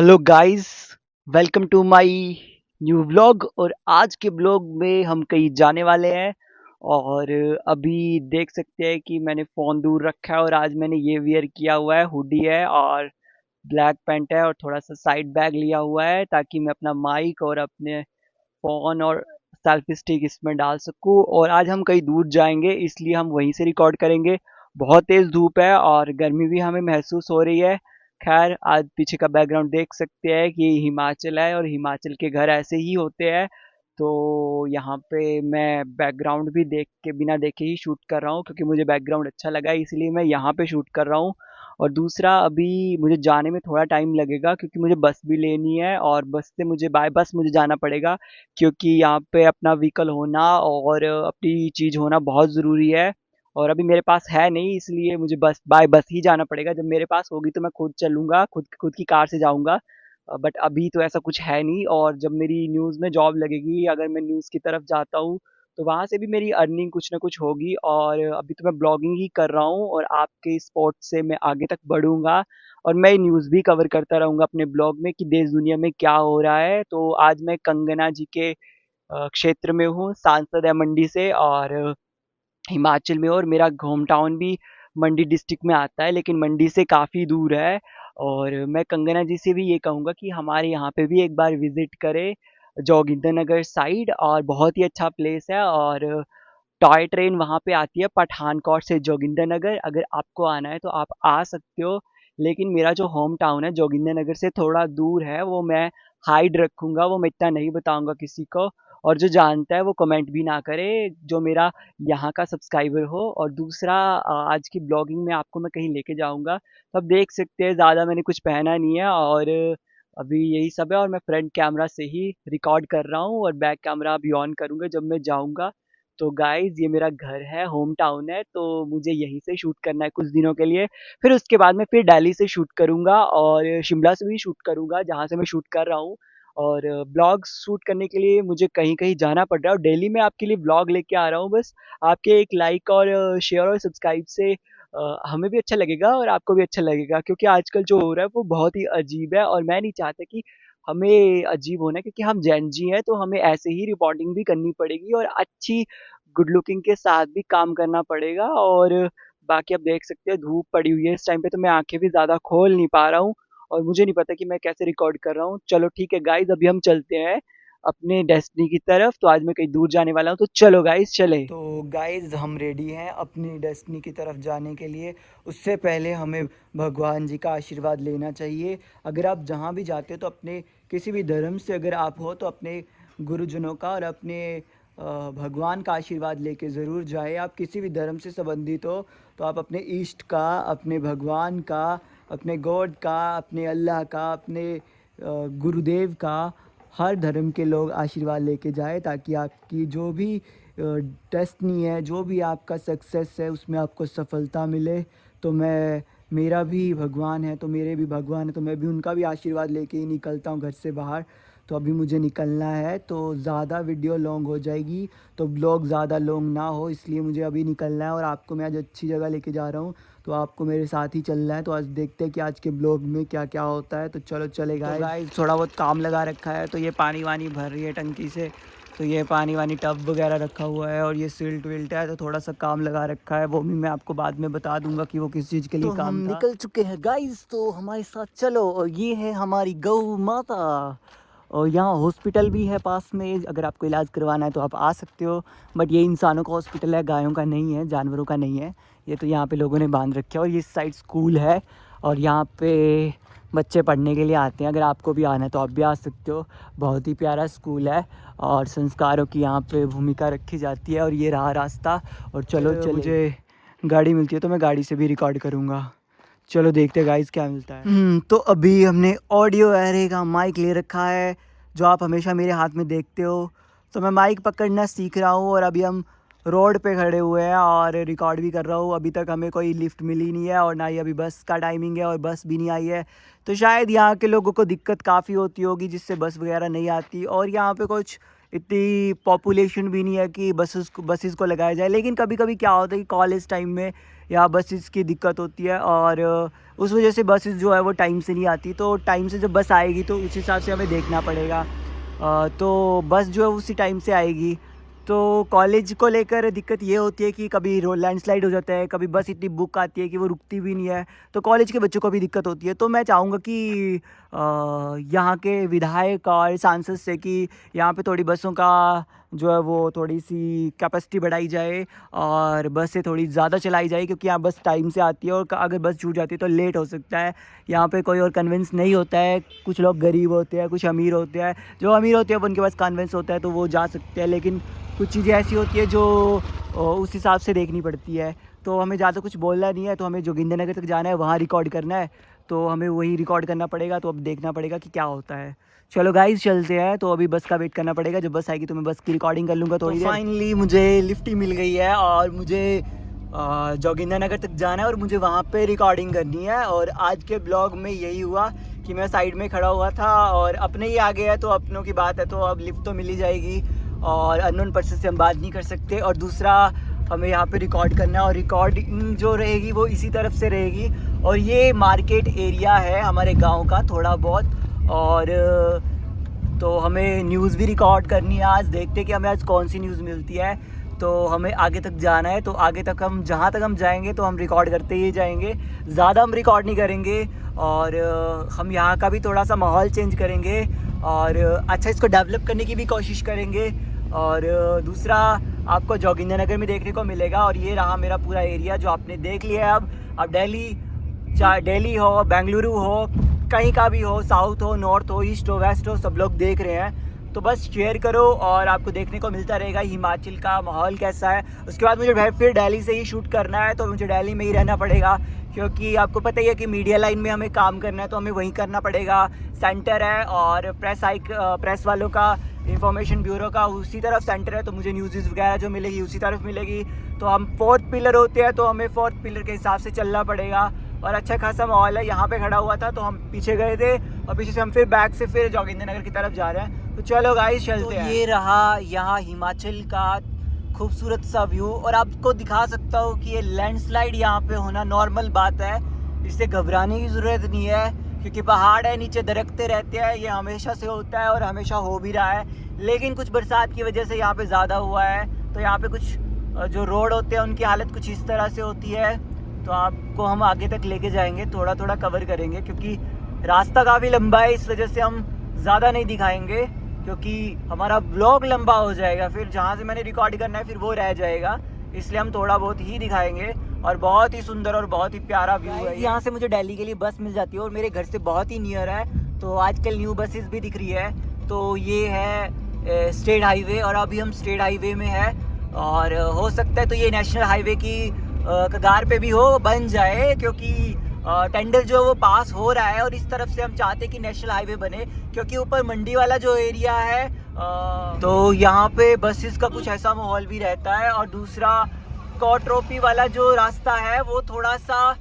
Hello guys, welcome to my new vlog. और आज के ब्लॉग में हम कहीं जाने वाले हैं। और अभी देख सकते हैं कि मैंने फ़ोन दूर रखा है और आज मैंने ये वियर किया हुआ है, हुडी है और ब्लैक पैंट है और थोड़ा सा साइड बैग लिया हुआ है ताकि मैं अपना माइक और अपने फ़ोन और सेल्फी स्टिक इसमें डाल सकूँ। और आज हम कहीं दूर जाएंगे इसलिए हम वहीं से रिकॉर्ड करेंगे। बहुत तेज़ धूप है और गर्मी भी हमें महसूस हो रही है। खैर, आज पीछे का बैकग्राउंड देख सकते हैं कि हिमाचल है और हिमाचल के घर ऐसे ही होते हैं। तो यहाँ पे मैं बैकग्राउंड भी देख के बिना देखे ही शूट कर रहा हूँ क्योंकि मुझे बैकग्राउंड अच्छा लगा है, इसलिए मैं यहाँ पे शूट कर रहा हूँ। और दूसरा, अभी मुझे जाने में थोड़ा टाइम लगेगा क्योंकि मुझे बस भी लेनी है और बस से मुझे बाय बस मुझे जाना पड़ेगा क्योंकि यहाँ पे अपना व्हीकल होना और अपनी चीज़ होना बहुत ज़रूरी है। और अभी मेरे पास है नहीं, इसलिए मुझे बस बाय बस ही जाना पड़ेगा। जब मेरे पास होगी तो मैं खुद चलूँगा, खुद खुद की कार से जाऊँगा। बट अभी तो ऐसा कुछ है नहीं। और जब मेरी न्यूज़ में जॉब लगेगी, अगर मैं न्यूज़ की तरफ जाता हूँ तो वहाँ से भी मेरी अर्निंग कुछ ना कुछ होगी। और अभी तो मैं ब्लॉगिंग ही कर रहा हूँ और आपके स्पॉट से मैं आगे तक बढ़ूँगा और मैं न्यूज़ भी कवर करता रहूँगा अपने ब्लॉग में कि देश दुनिया में क्या हो रहा है। तो आज मैं कंगना जी के क्षेत्र में हूँ, सांसद है मंडी से और हिमाचल में। और मेरा होम टाउन भी मंडी डिस्ट्रिक्ट में आता है लेकिन मंडी से काफ़ी दूर है। और मैं कंगना जी से भी ये कहूँगा कि हमारे यहाँ पे भी एक बार विज़िट करें, जोगिंदरनगर साइड। और बहुत ही अच्छा प्लेस है और टॉय ट्रेन वहाँ पे आती है पठानकोट से जोगिंदरनगर। अगर आपको आना है तो आप आ सकते हो। लेकिन मेरा जो होम टाउन है जोगिंदरनगर से थोड़ा दूर है, वो मैं हाइड रखूँगा, वो मैं इतना नहीं बताऊँगा किसी को। और जो जानता है वो कमेंट भी ना करे, जो मेरा यहाँ का सब्सक्राइबर हो। और दूसरा, आज की ब्लॉगिंग में आपको मैं कहीं लेके जाऊँगा, तो आप देख सकते हैं ज़्यादा मैंने कुछ पहना नहीं है और अभी यही सब है। और मैं फ्रंट कैमरा से ही रिकॉर्ड कर रहा हूँ और बैक कैमरा अभी ऑन करूँगा जब मैं जाऊँगा। तो गाइज़, ये मेरा घर है, होम टाउन है, तो मुझे यहीं से शूट करना है कुछ दिनों के लिए। फिर उसके बाद मैं फिर दिल्ली से शूट करूँगा और शिमला से भी शूट करूँगा जहाँ से मैं शूट कर रहा हूँ। और ब्लॉग्स शूट करने के लिए मुझे कहीं-कहीं जाना पड़ रहा है और डेली मैं आपके लिए ब्लॉग लेके आ रहा हूँ। बस आपके एक लाइक और शेयर और सब्सक्राइब से हमें भी अच्छा लगेगा और आपको भी अच्छा लगेगा क्योंकि आजकल जो हो रहा है वो बहुत ही अजीब है और मैं नहीं चाहता कि हमें अजीब होना है क्योंकि हम जेन ज़ी हैं, तो हमें ऐसे ही रिपोर्टिंग भी करनी पड़ेगी और अच्छी गुड लुकिंग के साथ भी काम करना पड़ेगा। और बाकी आप देख सकते हैं धूप पड़ी हुई है इस टाइम पे, तो मैं आँखें भी ज़्यादा खोल नहीं पा रहा हूँ और मुझे नहीं पता कि मैं कैसे रिकॉर्ड कर रहा हूँ। चलो ठीक है गाइज़, अभी हम चलते हैं अपने डेस्टिनी की तरफ। तो आज मैं कहीं दूर जाने वाला हूँ, तो चलो गाइज़ चलें। तो गाइज़, हम रेडी हैं अपनी डेस्टिनी की तरफ जाने के लिए। उससे पहले हमें भगवान जी का आशीर्वाद लेना चाहिए। अगर आप जहाँ भी जाते हो तो अपने किसी भी धर्म से अगर आप हो तो अपने गुरुजनों का और अपने भगवान का आशीर्वाद लेके ज़रूर जाए। आप किसी भी धर्म से संबंधित हो तो आप अपने इष्ट का, अपने भगवान का, अपने गॉड का, अपने अल्लाह का, अपने गुरुदेव का, हर धर्म के लोग आशीर्वाद लेके जाए ताकि आपकी जो भी डेस्टिनी है, जो भी आपका सक्सेस है, उसमें आपको सफलता मिले। तो मेरा भी भगवान है तो मेरे भी भगवान है, तो मैं भी उनका भी आशीर्वाद लेके ही निकलता हूँ घर से बाहर। तो अभी मुझे निकलना है, तो ज़्यादा वीडियो लॉन्ग हो जाएगी, तो ब्लॉग ज़्यादा लॉन्ग ना हो, इसलिए मुझे अभी निकलना है। और आपको मैं आज अच्छी जगह लेके जा रहा हूँ तो आपको मेरे साथ ही चलना है। तो आज देखते हैं कि आज के ब्लॉग में क्या क्या होता है। तो चलो चलेगा। तो गाइस, थोड़ा बहुत काम लगा रखा है, तो ये पानी वानी भर रही है टंकी से, तो ये पानी वानी टब वगैरह रखा हुआ है और ये सिल्ट विल्ट है, तो थोड़ा सा काम लगा रखा है। वो भी मैं आपको बाद में बता दूंगा कि वो किस चीज़ के लिए तो काम हम था। निकल चुके हैं गाइस, तो हमारे साथ चलो। और ये है हमारी गौ माता और यहाँ हॉस्पिटल भी है पास में, अगर आपको इलाज करवाना है तो आप आ सकते हो। बट ये इंसानों का हॉस्पिटल है, गायों का नहीं है, जानवरों का नहीं है। ये तो यहाँ पे लोगों ने बांध रखे है। और ये साइड स्कूल है और यहाँ पे बच्चे पढ़ने के लिए आते हैं। अगर आपको भी आना है तो आप भी आ सकते हो। बहुत ही प्यारा स्कूल है और संस्कारों की यहाँ पे भूमिका रखी जाती है। और ये रहा रास्ता। और चलो चले, मुझे गाड़ी मिलती है तो मैं गाड़ी से भी रिकॉर्ड करूँगा। चलो देखते गाइस क्या मिलता है। तो अभी हमने ऑडियो एरे का माइक ले रखा है जो आप हमेशा मेरे हाथ में देखते हो। तो मैं माइक पकड़ना सीख रहा हूँ और अभी हम रोड पे खड़े हुए हैं और रिकॉर्ड भी कर रहा हूँ। अभी तक हमें कोई लिफ्ट मिली नहीं है और ना ही अभी बस का टाइमिंग है और बस भी नहीं आई है। तो शायद यहाँ के लोगों को दिक्कत काफ़ी होती होगी जिससे बस वगैरह नहीं आती। और यहाँ पे कुछ इतनी पॉपुलेशन भी नहीं है कि बसेस को लगाया जाए। लेकिन कभी कभी क्या होता है कि कॉलेज टाइम में यहाँ बसेस की दिक्कत होती है और उस वजह से बसेस जो है वो टाइम से नहीं आती। तो टाइम से जब बस आएगी तो उस हिसाब से हमें देखना पड़ेगा। तो बस जो है उसी टाइम से आएगी। तो कॉलेज को लेकर दिक्कत ये होती है कि कभी रो लैंडस्लाइड हो जाता है, कभी बस इतनी बुक आती है कि वो रुकती भी नहीं है। तो कॉलेज के बच्चों को भी दिक्कत होती है। तो मैं चाहूँगा कि यहाँ के विधायक और सांसद से कि यहाँ पे थोड़ी बसों का जो है वो थोड़ी सी कैपेसिटी बढ़ाई जाए और बसें थोड़ी ज़्यादा चलाई जाए, क्योंकि यहाँ बस टाइम से आती है और अगर बस छूट जाती है तो लेट हो सकता है। यहाँ पे कोई और कन्वेंस नहीं होता है। कुछ लोग गरीब होते हैं, कुछ अमीर होते हैं। जो अमीर होते हैं उनके पास कन्वेंस होता है तो वो जा सकते हैं, लेकिन कुछ चीज़ें ऐसी होती है जो उस हिसाब से देखनी पड़ती है। तो हमें ज़्यादा कुछ बोलना नहीं है, तो हमें जोगिंदरनगर तक जाना है, वहाँ रिकॉर्ड करना है, तो हमें वही रिकॉर्ड करना पड़ेगा। तो अब देखना पड़ेगा कि क्या होता है। चलो गाइस चलते हैं। तो अभी बस का वेट करना पड़ेगा, जब बस आएगी तो मैं बस की रिकॉर्डिंग कर लूँगा थोड़ी देर। फाइनली मुझे लिफ्ट ही मिल गई है और मुझे जोगिंदरनगर तक जाना है और मुझे वहाँ पे रिकॉर्डिंग करनी है। और आज के ब्लॉग में यही हुआ कि मैं साइड में खड़ा हुआ था और अपने ही आ गया, तो अपनों की बात है तो अब लिफ्ट तो मिल ही जाएगी और अननोन पर्सन से हम बात नहीं कर सकते। और दूसरा, हमें यहाँ पे रिकॉर्ड करना है और रिकॉर्डिंग जो रहेगी वो इसी तरफ से रहेगी। और ये मार्केट एरिया है हमारे गांव का थोड़ा बहुत। और तो हमें न्यूज़ भी रिकॉर्ड करनी है आज। देखते कि हमें आज कौन सी न्यूज़ मिलती है। तो हमें आगे तक जाना है, तो आगे तक हम जहाँ तक हम जाएंगे तो हम रिकॉर्ड करते ही जाएंगे, ज़्यादा हम रिकॉर्ड नहीं करेंगे। और हम यहाँ का भी थोड़ा सा माहौल चेंज करेंगे और अच्छा इसको डेवलप करने की भी कोशिश करेंगे। और दूसरा, आपको जोगिंदरनगर में देखने को मिलेगा। और ये रहा मेरा पूरा एरिया जो आपने देख लिया है। अब दिल्ली, चाहे दिल्ली हो, बेंगलुरु हो, कहीं का भी हो, साउथ हो, नॉर्थ हो, ईस्ट हो, वेस्ट हो, सब लोग देख रहे हैं। तो बस शेयर करो और आपको देखने को मिलता रहेगा हिमाचल का माहौल कैसा है। उसके बाद मुझे फिर दिल्ली से ही शूट करना है, तो मुझे दिल्ली में ही रहना पड़ेगा, क्योंकि आपको पता ही है कि मीडिया लाइन में हमें काम करना है तो हमें वहीं करना पड़ेगा। सेंटर है और प्रेस वालों का, इंफॉर्मेशन ब्यूरो का उसी तरफ सेंटर है, तो मुझे न्यूज़ वगैरह जो मिलेगी उसी तरफ मिलेगी। तो हम 4th पिलर होते हैं, तो हमें 4th पिलर के हिसाब से चलना पड़ेगा। और अच्छा खासा माहौल है। यहाँ पे खड़ा हुआ था तो हम पीछे गए थे और पीछे से हम फिर बैक से फिर जोगिंदरनगर की तरफ जा रहे हैं। तो चलो गाइस चलते हैं। ये रहा यहाँ हिमाचल का खूबसूरत सा व्यू। और आपको दिखा सकता हूँ कि ये लैंडस्लाइड यहाँ पे होना नॉर्मल बात है, इससे घबराने की ज़रूरत नहीं है, क्योंकि पहाड़ है, नीचे दरख्तें रहते हैं। ये हमेशा से होता है और हमेशा हो भी रहा है। लेकिन कुछ बरसात की वजह से यहाँ पे ज़्यादा हुआ है, तो यहाँ पे कुछ जो रोड होते हैं उनकी हालत कुछ इस तरह से होती है। तो आपको हम आगे तक लेके जाएंगे, थोड़ा थोड़ा कवर करेंगे, क्योंकि रास्ता काफ़ी लंबा है, इस वजह से हम ज़्यादा नहीं दिखाएंगे, क्योंकि हमारा ब्लॉग लंबा हो जाएगा। फिर जहाँ से मैंने रिकॉर्ड करना है फिर वो रह जाएगा, इसलिए हम थोड़ा बहुत ही दिखाएंगे। और बहुत ही सुंदर और बहुत ही प्यारा व्यू है। यहाँ से मुझे दिल्ली के लिए बस मिल जाती है और मेरे घर से बहुत ही नियर है, तो आजकल न्यू बसेस भी दिख रही है। तो ये है स्टेट हाईवे और अभी हम स्टेट हाईवे में है। और हो सकता है तो ये नेशनल हाईवे की कगार पे भी हो, बन जाए, क्योंकि टेंडर जो वो पास हो रहा है और इस तरफ से हम चाहते हैं कि नेशनल हाईवे बने, क्योंकि ऊपर मंडी वाला जो एरिया है तो यहाँ पे बसेस का कुछ ऐसा माहौल भी रहता है। और दूसरा, कोटरोपी वाला जो रास्ता है वो थोड़ा सा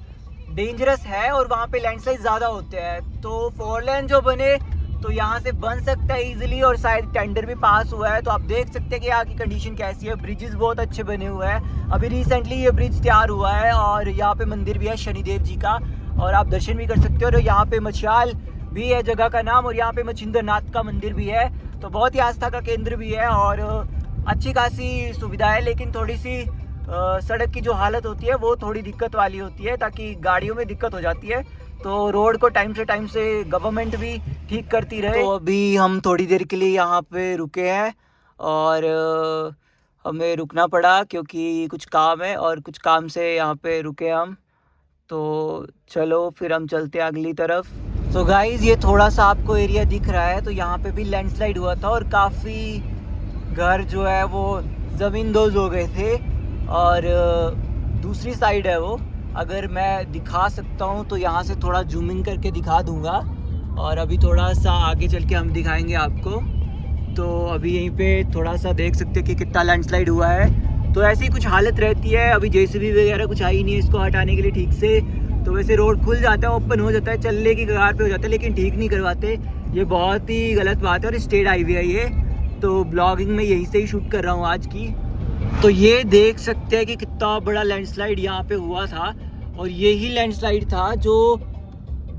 डेंजरस है और वहाँ पे लैंडस्लाइड ज़्यादा होते हैं। तो 4 लेन जो बने तो यहाँ से बन सकता है इजीली, और शायद टेंडर भी पास हुआ है। तो आप देख सकते हैं कि यहाँ की कंडीशन कैसी है। ब्रिजेस बहुत अच्छे बने हुए हैं, अभी रिसेंटली ये ब्रिज तैयार हुआ है। और यहाँ पे मंदिर भी है शनिदेव जी का, और आप दर्शन भी कर सकते हो। और यहाँ पे मछाल भी है जगह का नाम, और यहाँ पे मच्छिंद्र नाथ का मंदिर भी है, तो बहुत ही आस्था का केंद्र भी है और अच्छी खासी सुविधा है। लेकिन थोड़ी सी सड़क की जो हालत होती है वो थोड़ी दिक्कत वाली होती है, ताकि गाड़ियों में दिक्कत हो जाती है। तो रोड को टाइम से गवर्नमेंट भी ठीक करती रहे। तो अभी हम थोड़ी देर के लिए यहाँ पे रुके हैं और हमें रुकना पड़ा क्योंकि कुछ काम है, और कुछ काम से यहाँ पे रुके हम। तो चलो फिर हम चलते हैं अगली तरफ। तो गाइज़ ये थोड़ा सा आपको एरिया दिख रहा है, तो यहाँ पे भी लैंडस्लाइड हुआ था और काफ़ी घर जो है वो ज़मींदोज़ हो गए थे। और दूसरी साइड है वो, अगर मैं दिखा सकता हूँ तो यहाँ से थोड़ा जूम इन करके दिखा दूँगा, और अभी थोड़ा सा आगे चल के हम दिखाएंगे आपको। तो अभी यहीं पे थोड़ा सा देख सकते हैं कि कितना लैंडस्लाइड हुआ है। तो ऐसी कुछ हालत रहती है। अभी जेसीबी वगैरह कुछ आई नहीं है इसको हटाने के लिए ठीक से, तो वैसे रोड खुल जाता है, ओपन हो जाता है, चलने की कगार पे हो जाता है, लेकिन ठीक नहीं करवाते। ये बहुत ही गलत बात है। और स्टेट हाईवे है ये, तो ब्लॉगिंग में यहीं से ही शूट कर रहा हूँ आज की। तो ये देख सकते हैं कि कितना बड़ा लैंडस्लाइड यहाँ पे हुआ था, और यही लैंडस्लाइड था जो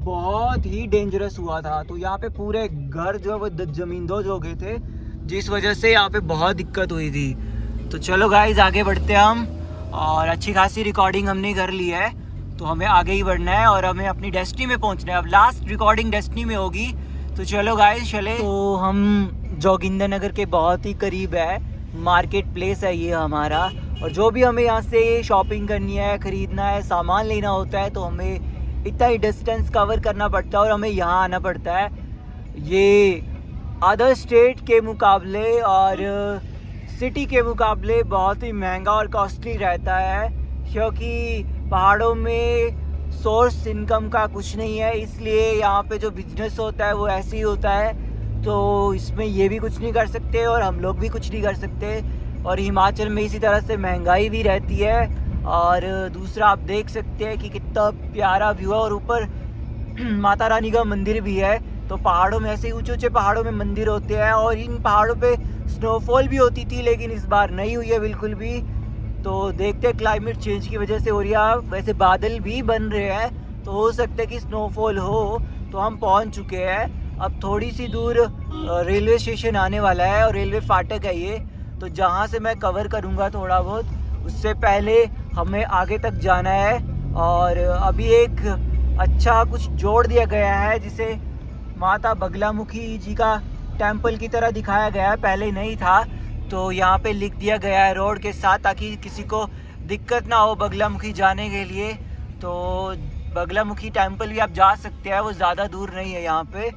बहुत ही डेंजरस हुआ था। तो यहाँ पे पूरे घर जो है वो ज़मींदोज हो गए थे, जिस वजह से यहाँ पे बहुत दिक्कत हुई थी। तो चलो गाइस आगे बढ़ते हैं हम, और अच्छी खासी रिकॉर्डिंग हमने कर ली है, तो हमें आगे ही बढ़ना है और हमें अपनी डेस्टिनी में पहुँचना है। अब लास्ट रिकॉर्डिंग डेस्टिनी में होगी, तो चलो गाइस चले। तो हम जोगिंदर नगर के बहुत ही करीब है, मार्केट प्लेस है ये हमारा, और जो भी हमें यहाँ से शॉपिंग करनी है, ख़रीदना है, सामान लेना होता है, तो हमें इतना ही डिस्टेंस कवर करना पड़ता है और हमें यहाँ आना पड़ता है। ये अदर स्टेट के मुकाबले और सिटी के मुकाबले बहुत ही महंगा और कॉस्टली रहता है, क्योंकि पहाड़ों में सोर्स इनकम का कुछ नहीं है, इसलिए यहाँ पे जो बिजनेस होता है वो ऐसे ही होता है। तो इसमें ये भी कुछ नहीं कर सकते और हम लोग भी कुछ नहीं कर सकते। और हिमाचल में इसी तरह से महंगाई भी रहती है। और दूसरा आप देख सकते हैं कि कितना प्यारा व्यू है, और ऊपर माता रानी का मंदिर भी है। तो पहाड़ों में ऐसे ऊंचे ऊंचे पहाड़ों में मंदिर होते हैं, और इन पहाड़ों पे स्नोफॉल भी होती थी, लेकिन इस बार नहीं हुई है बिल्कुल भी। तो देखते हैं क्लाइमेट चेंज की वजह से हो रही है, वैसे बादल भी बन रहे हैं, तो हो सकता है कि स्नोफॉल हो। तो हम पहुंच चुके हैं, अब थोड़ी सी दूर रेलवे स्टेशन आने वाला है, और रेलवे फाटक है ये, तो जहाँ से मैं कवर करूँगा थोड़ा बहुत। उससे पहले हमें आगे तक जाना है, और अभी एक अच्छा कुछ जोड़ दिया गया है, जिसे माता बगलामुखी जी का टेम्पल की तरह दिखाया गया है, पहले नहीं था। तो यहाँ पे लिख दिया गया है रोड के साथ, ताकि किसी को दिक्कत ना हो बगलामुखी जाने के लिए। तो बगलामुखी टेम्पल भी आप जा सकते हैं, वो ज़्यादा दूर नहीं है यहाँ पे।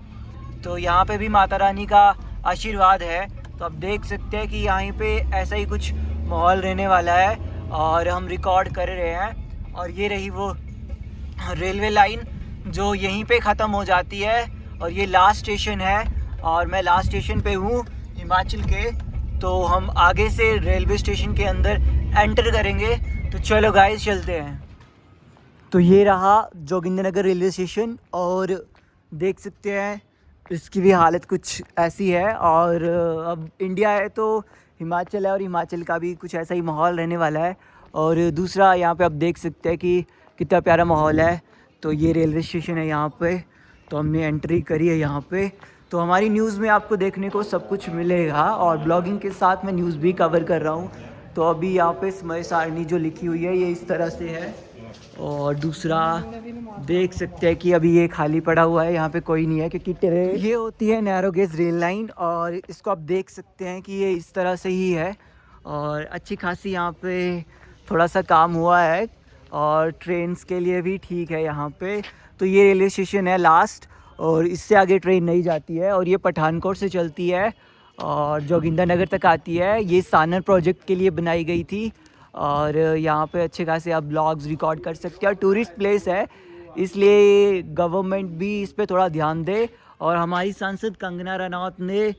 तो यहाँ पे भी माता रानी का आशीर्वाद है। तो आप देख सकते हैं कि यहाँ पे ऐसा ही कुछ माहौल रहने वाला है, और हम रिकॉर्ड कर रहे हैं। और ये रही वो रेलवे लाइन जो यहीं पे ख़त्म हो जाती है, और ये लास्ट स्टेशन है, और मैं लास्ट स्टेशन पे हूँ हिमाचल के। तो हम आगे से रेलवे स्टेशन के अंदर एंटर करेंगे। तो चलो गाइस चलते हैं। तो ये रहा जोगिंदरनगर रेलवे स्टेशन, और देख सकते हैं इसकी भी हालत कुछ ऐसी है। और अब इंडिया है तो हिमाचल है, और हिमाचल का भी कुछ ऐसा ही माहौल रहने वाला है। और दूसरा यहाँ पे आप देख सकते हैं कि कितना प्यारा माहौल है। तो ये रेलवे स्टेशन है यहाँ पे, तो हमने एंट्री करी है यहाँ पे। तो हमारी न्यूज़ में आपको देखने को सब कुछ मिलेगा, और ब्लॉगिंग के साथ मैं न्यूज़ भी कवर कर रहा हूँ। तो अभी यहाँ पे समय सारणी जो लिखी हुई है ये इस तरह से है। और दूसरा देख सकते हैं कि अभी ये खाली पड़ा हुआ है, यहाँ पे कोई नहीं है, क्योंकि ट्रेन ये होती है नैरो गेज रेल लाइन, और इसको आप देख सकते हैं कि ये इस तरह से ही है। और अच्छी खासी यहाँ पे थोड़ा सा काम हुआ है, और ट्रेन्स के लिए भी ठीक है यहाँ पे। तो ये रेलवे स्टेशन है लास्ट, और इससे आगे ट्रेन नहीं जाती है, और ये पठानकोट से चलती है और जोगिंदरनगर तक आती है। ये सानर प्रोजेक्ट के लिए बनाई गई थी, और यहाँ पे अच्छे खासे आप ब्लॉग्स रिकॉर्ड कर सकते हैं। और टूरिस्ट प्लेस है, इसलिए गवर्नमेंट भी इस पे थोड़ा ध्यान दे। और हमारी सांसद कंगना रनौत ने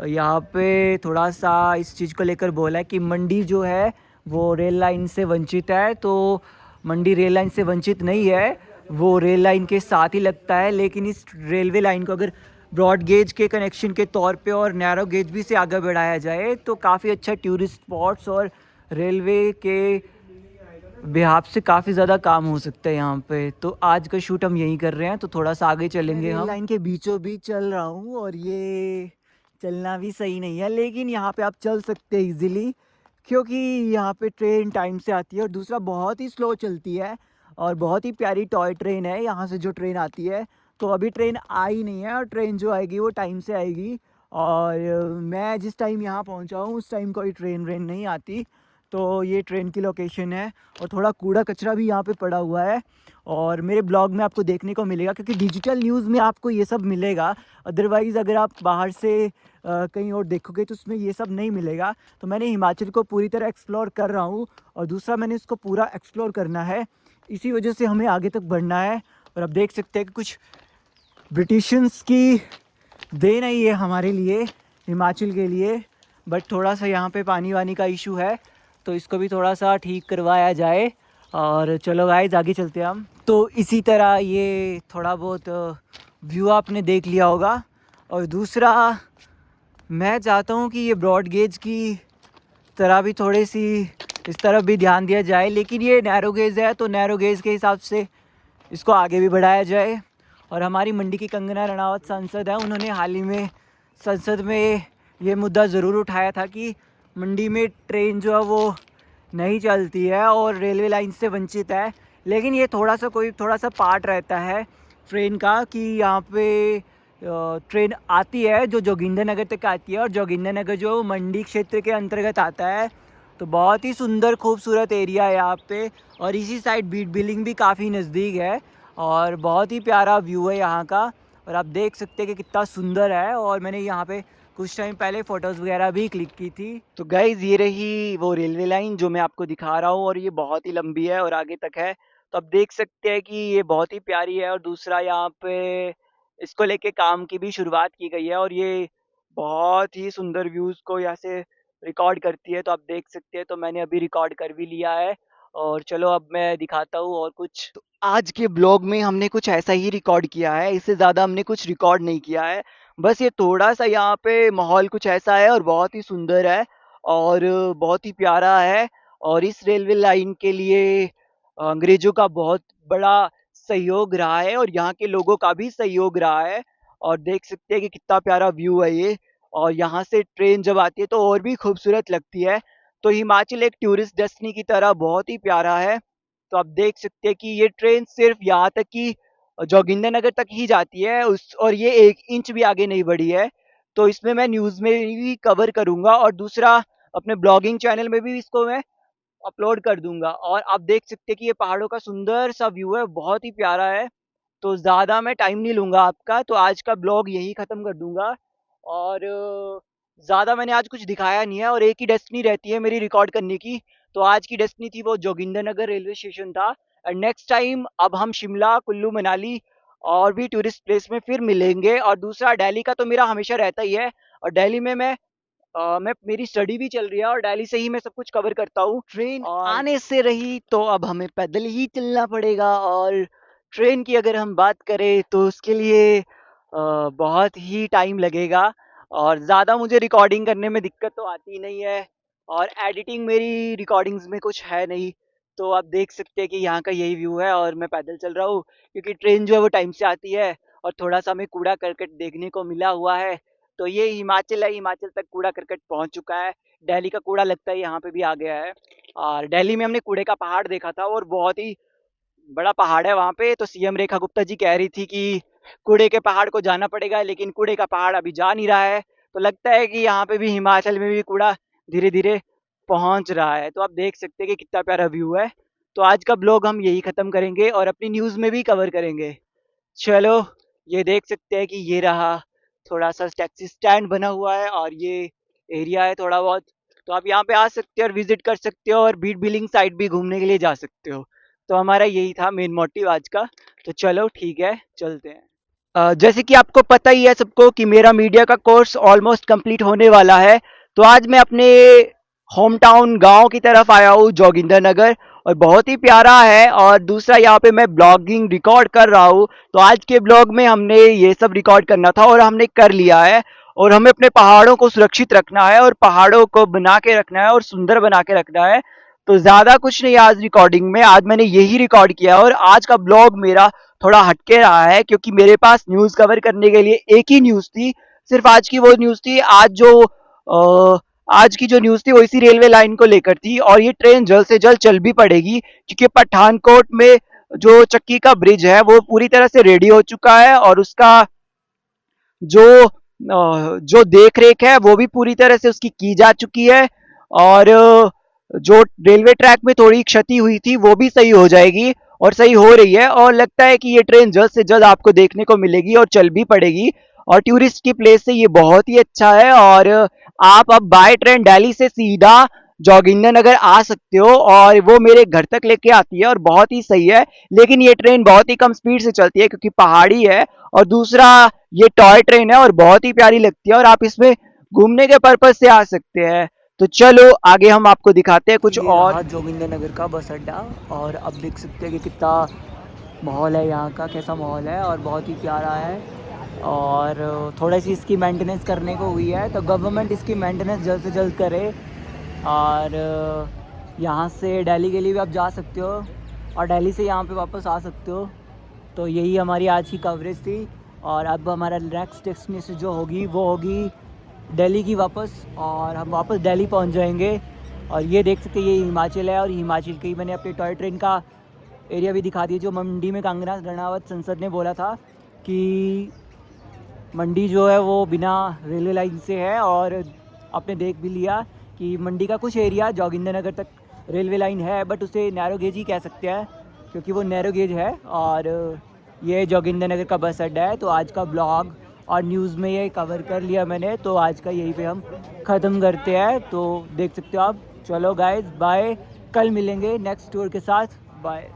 यहाँ पे थोड़ा सा इस चीज़ को लेकर बोला है कि मंडी जो है वो रेल लाइन से वंचित है। तो मंडी रेल लाइन से वंचित नहीं है, वो रेल लाइन के साथ ही लगता है। लेकिन इस रेलवे लाइन को अगर ब्रॉड गेज के कनेक्शन के तौर पे और नैरो गेज भी से आगे बढ़ाया जाए, तो काफ़ी अच्छा टूरिस्ट स्पॉट्स और रेलवे के बिहाफ से काफ़ी ज़्यादा काम हो सकता है यहाँ पे। तो आज का शूट हम यहीं कर रहे हैं, तो थोड़ा सा आगे चलेंगे हम। लाइन के बीचों बीच चल रहा हूँ, और ये चलना भी सही नहीं है, लेकिन यहाँ पे आप चल सकते हैं ईज़िली, क्योंकि यहाँ पे ट्रेन टाइम से आती है। और दूसरा बहुत ही स्लो चलती है, और बहुत ही प्यारी टॉय ट्रेन है यहाँ से जो ट्रेन आती है। तो अभी ट्रेन आई नहीं है, और ट्रेन जो आएगी वो टाइम से आएगी। और मैं जिस टाइम यहाँ पहुँचा हूँ उस टाइम कोई ट्रेन नहीं आती। तो ये ट्रेन की लोकेशन है, और थोड़ा कूड़ा कचरा भी यहाँ पे पड़ा हुआ है, और मेरे ब्लॉग में आपको देखने को मिलेगा, क्योंकि डिजिटल न्यूज़ में आपको ये सब मिलेगा। अदरवाइज़ अगर आप बाहर से कहीं और देखोगे तो उसमें ये सब नहीं मिलेगा। तो मैंने हिमाचल को पूरी तरह एक्सप्लोर कर रहा हूँ, और दूसरा मैंने इसको पूरा एक्सप्लोर करना है, इसी वजह से हमें आगे तक बढ़ना है। और अब देख सकते हैं कि कुछ ब्रिटिशर्स की देन है ये हमारे लिए, हिमाचल के लिए। बट थोड़ा सा यहाँ पे पानी वानी का इशू है, तो इसको भी थोड़ा सा ठीक करवाया जाए। और चलो गाइस आगे चलते हैं हम। तो इसी तरह ये थोड़ा बहुत व्यू आपने देख लिया होगा। और दूसरा मैं चाहता हूँ कि ये ब्रॉड गेज की तरह भी थोड़ी सी इस तरफ भी ध्यान दिया जाए, लेकिन ये नैरो गेज है तो नैरो गेज के हिसाब से इसको आगे भी बढ़ाया जाए। और हमारी मंडी की कंगना रनावत सांसद है, उन्होंने हाल ही में संसद में ये मुद्दा ज़रूर उठाया था कि मंडी में ट्रेन जो है वो नहीं चलती है और रेलवे लाइन से वंचित है। लेकिन ये थोड़ा सा पार्ट रहता है ट्रेन का कि यहाँ पे ट्रेन आती है जो जोगिंदर नगर तक आती है, और जोगिंदर नगर जो मंडी क्षेत्र के अंतर्गत आता है। तो बहुत ही सुंदर खूबसूरत एरिया है यहाँ पे, और इसी साइड बीट बिलिंग भी काफ़ी नज़दीक है और बहुत ही प्यारा व्यू है यहाँ का। और आप देख सकते हैं कि कितना सुंदर है, और मैंने यहाँ पे कुछ टाइम पहले फ़ोटोज़ वगैरह भी क्लिक की थी। तो गाइज़ ये रही वो रेलवे लाइन जो मैं आपको दिखा रहा हूँ, और ये बहुत ही लंबी है और आगे तक है। तो आप देख सकते हैं कि ये बहुत ही प्यारी है, और दूसरा यहाँ पे इसको लेके काम की भी शुरुआत की गई है, और ये बहुत ही सुंदर व्यूज़ को यहाँ से रिकॉर्ड करती है। तो आप देख सकते हैं, तो मैंने अभी रिकॉर्ड कर भी लिया है, और चलो अब मैं दिखाता हूँ और कुछ। तो आज के ब्लॉग में हमने कुछ ऐसा ही रिकॉर्ड किया है, इससे ज़्यादा हमने कुछ रिकॉर्ड नहीं किया है। बस ये थोड़ा-सा यहाँ पे माहौल कुछ ऐसा है, और बहुत ही सुंदर है और बहुत ही प्यारा है। और इस रेलवे लाइन के लिए अंग्रेज़ों का बहुत बड़ा सहयोग रहा है, और यहाँ के लोगों का भी सहयोग रहा है। और देख सकते हैं कि कितना प्यारा व्यू है ये, और यहाँ से ट्रेन जब आती है तो और भी खूबसूरत लगती है। तो हिमाचल एक टूरिस्ट डेस्टिनी की तरह बहुत ही प्यारा है। तो आप देख सकते हैं कि ये ट्रेन सिर्फ यहाँ तक कि जोगिंदरनगर तक ही जाती है, उस और ये 1 इंच भी आगे नहीं बढ़ी है। तो इसमें मैं न्यूज़ में भी कवर करूँगा, और दूसरा अपने ब्लॉगिंग चैनल में भी इसको मैं अपलोड कर दूँगा। और आप देख सकते हैं कि ये पहाड़ों का सुंदर सा व्यू है, बहुत ही प्यारा है। तो ज़्यादा मैं टाइम नहीं लूँगा आपका, तो आज का ब्लॉग यहीं ख़त्म कर दूँगा। और ज़्यादा मैंने आज कुछ दिखाया नहीं है, और एक ही डेस्टिनी रहती है मेरी रिकॉर्ड करने की। तो आज की डेस्टिनी थी वो जोगिंदरनगर रेलवे स्टेशन था। एंड नेक्स्ट टाइम अब हम शिमला, कुल्लू मनाली और भी टूरिस्ट प्लेस में फिर मिलेंगे। और दूसरा दिल्ली का तो मेरा हमेशा रहता ही है, और दिल्ली में मैं मेरी स्टडी भी चल रही है, और दिल्ली से ही मैं सब कुछ कवर करता हूँ। ट्रेन और आने से रही तो अब हमें पैदल ही चलना पड़ेगा, और ट्रेन की अगर हम बात करें तो उसके लिए बहुत ही टाइम लगेगा, और ज़्यादा मुझे रिकॉर्डिंग करने में दिक्कत तो आती नहीं है, और एडिटिंग मेरी रिकॉर्डिंग्स में कुछ है नहीं। तो आप देख सकते हैं कि यहाँ का यही व्यू है, और मैं पैदल चल रहा हूँ क्योंकि ट्रेन जो है वो टाइम से आती है, और थोड़ा-सा हमें कूड़ा-करकट देखने को मिला हुआ है। तो ये हिमाचल है, हिमाचल तक कूड़ा-करकट पहुँच चुका है। दिल्ली का कूड़ा लगता है यहाँ पे भी आ गया है, और दिल्ली में हमने कूड़े का पहाड़ देखा था, और बहुत ही बड़ा पहाड़ है वहाँ पे। तो सीएम रेखा गुप्ता जी कह रही थी कि कूड़े के पहाड़ को जाना पड़ेगा, लेकिन कूड़े का पहाड़ अभी जा नहीं रहा है। तो लगता है कि यहाँ पे भी हिमाचल में भी कूड़ा धीरे-धीरे पहुँच रहा है। तो आप देख सकते हैं कि कितना प्यारा व्यू है। तो आज का ब्लॉग हम यही ख़त्म करेंगे, और अपनी न्यूज़ में भी कवर करेंगे। चलो, ये देख सकते हैं कि ये रहा थोड़ा-सा टैक्सी स्टैंड बना हुआ है, और ये एरिया है थोड़ा बहुत। तो आप यहाँ पे आ सकते हो और विज़िट कर सकते हो, और बीट बिलिंग साइड भी घूमने के लिए जा सकते हो। तो हमारा यही था मेन मोटिव आज का। तो चलो ठीक है, चलते हैं। जैसे कि आपको पता ही है सबको कि मेरा मीडिया का कोर्स ऑलमोस्ट कंप्लीट होने वाला है। तो आज मैं अपने होम टाउन गाँव की तरफ आया हूँ, जोगिंदरनगर, और बहुत ही प्यारा है। और दूसरा यहाँ पे मैं ब्लॉगिंग रिकॉर्ड कर रहा हूँ। तो आज के ब्लॉग में हमने ये सब रिकॉर्ड करना था, और हमने कर लिया है। और हमें अपने पहाड़ों को सुरक्षित रखना है, और पहाड़ों को बना के रखना है, और सुंदर बना के रखना है। तो ज़्यादा कुछ नहीं आज रिकॉर्डिंग में, आज मैंने यही रिकॉर्ड किया है। और आज का ब्लॉग मेरा थोड़ा हटके रहा है, क्योंकि मेरे पास न्यूज़ कवर करने के लिए एक ही न्यूज़ थी। सिर्फ आज की वो न्यूज़ थी। आज की जो न्यूज़ थी वो इसी रेलवे लाइन को लेकर थी, और ये ट्रेन जल्द से जल्द चल भी पड़ेगी, क्योंकि पठानकोट में जो चक्की का ब्रिज है वो पूरी तरह से रेडी हो चुका है, और उसका जो देख रेख है वो भी पूरी तरह से उसकी की जा चुकी है। और जो रेलवे ट्रैक में थोड़ी क्षति हुई थी वो भी सही हो जाएगी, और सही हो रही है। और लगता है कि ये ट्रेन जल्द से जल्द आपको देखने को मिलेगी और चल भी पड़ेगी, और टूरिस्ट की प्लेस से ये बहुत ही अच्छा है। और आप अब बाय ट्रेन दिल्ली से सीधा जोगिंदरनगर आ सकते हो, और वो मेरे घर तक लेके आती है, और बहुत ही सही है। लेकिन ये ट्रेन बहुत ही कम स्पीड से चलती है क्योंकि पहाड़ी है, और दूसरा ये टॉय ट्रेन है और बहुत ही प्यारी लगती है, और आप इसमें घूमने के पर्पज से आ सकते हैं। तो चलो आगे हम आपको दिखाते हैं कुछ और। जोगिंदरनगर का बस अड्डा, और अब देख सकते हैं कि कितना माहौल है यहाँ का, कैसा माहौल है, और बहुत ही प्यारा है। और थोड़ी सी इसकी मेंटेनेंस करने को हुई है, तो गवर्नमेंट इसकी मेंटेनेंस जल्द से जल्द करे। और यहाँ से दिल्ली के लिए भी आप जा सकते हो और दिल्ली से यहाँ पे वापस आ सकते हो। तो यही हमारी आज की कवरेज थी और अब हमारा नेक्स्ट डेस्टिनेशन जो होगी वो होगी दिल्ली की वापस, और हम वापस दिल्ली पहुँच जाएंगे। और ये देख सकते हैं ये हिमाचल है, और हिमाचल की मैंने अपने टॉय ट्रेन का एरिया भी दिखा दिया। जो मंडी में कंगना रणा संसद ने बोला था कि मंडी जो है वो बिना रेलवे लाइन से है, और आपने देख भी लिया कि मंडी का कुछ एरिया जोगिंदर नगर तक रेलवे लाइन है, बट उसे नैरो गेज ही कह सकते हैं क्योंकि वो नैरो गेज है। और ये जोगिंदर नगर का बस अड्डा है। तो आज का ब्लॉग और न्यूज़ में ये कवर कर लिया मैंने, तो आज का यहीं पे हम ख़त्म करते हैं। तो देख सकते हो आप। चलो गाइज बाय, कल मिलेंगे नेक्स्ट टूर के साथ। बाय।